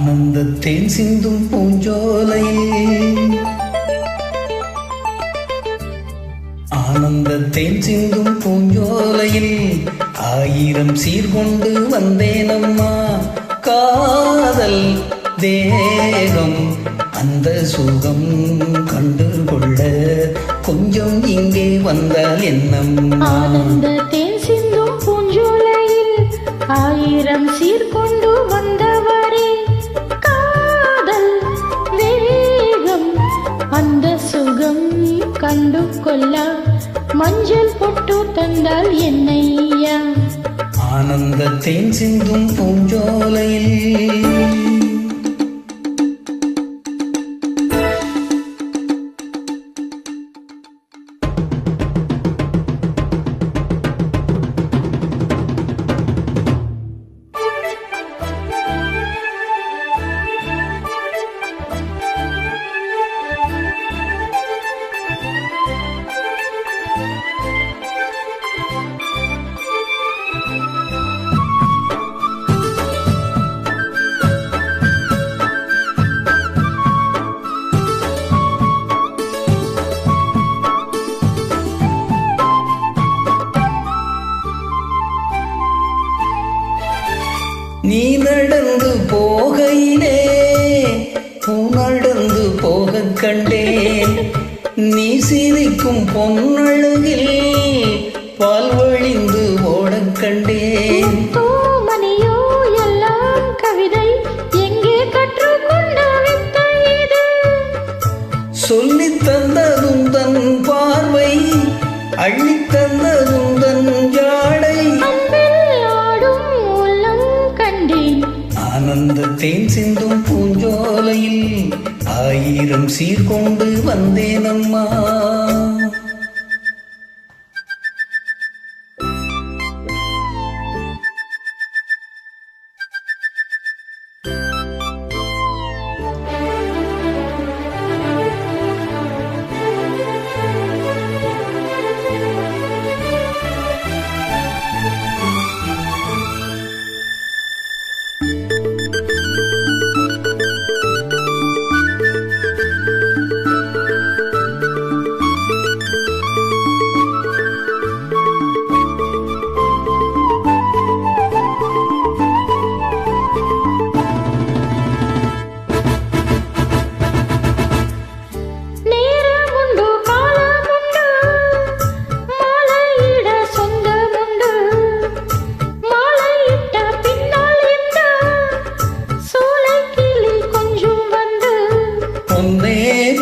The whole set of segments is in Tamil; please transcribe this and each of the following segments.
ஆனந்தத்தேன் சிந்தும் பூஞ்சோலையில் ஆனந்தத்தேன் சிந்தும் பூஞ்சோலையில் ஆயிரம் சீர்கொண்டு வந்தேனம்மா. காதல் தேகம் அந்த சுகம் கண்டு கொள்ள கொஞ்சம் இங்கே வந்தால் என்னம்மா. ஆனந்தத்தேன் சிந்தும் பூஞ்சோலையில் ஆயிரம் சீர்கொண்டு வந்தவரே, காதல் வேகம் அந்த சுகம் கண்டு கொள்ள மஞ்சள் பொட்டு தந்தால் என்னையா. ஆனந்தத்தேன் சிந்தும் பூஞ்சோலையில் நீ நடந்து போகையிலே பூ நடந்து போக கண்டேன். நீ சிரிக்கும் பொன்னழகில் பால் வழிந்து ஓடக் கண்டேன். மணியோ எல்லாம் கவிதை எங்கே கற்றுக்கொண்ட வித்தை இது? சொல்லித் தந்ததும் தன் பார்வை, அள்ளித் தந்ததும் தன் ஜாடை. ஆனந்தத்தேன் சிந்தும் பூஞ்சோலையில் ஆயிரம் சீர்கொண்டு வந்தேனம்மா.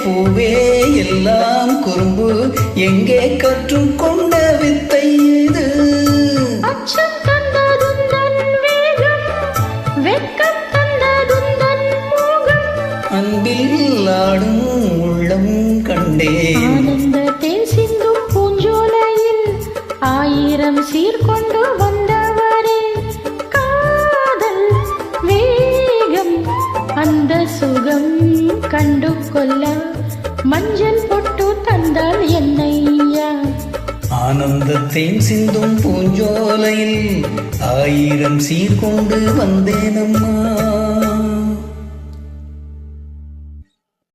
பூவே எல்லாம் குறும்பு எங்கே கற்றுக்கொண்ட வித்தை இது? அச்சம் தந்ததுந்தன் வேகம், வெட்கம் தந்ததுந்தன் மோகம், அன்பில் ஆடும் உள்ளம் கண்டேன். ஆனந்தத்தேன் சிந்தும் பூஞ்சோலையில் ஆயிரம் சீர்கொண்டு வந்தவரே, காதல் வேகம் அந்த சுகம் கண்டு கொள்ள மஞ்சள் பொட்டு தந்தால் என்னையா. ஆனந்தத்தேன் சிந்தும் பூஞ்சோலையில் ஆயிரம் சீர்கொண்டு வந்தேனம்மா.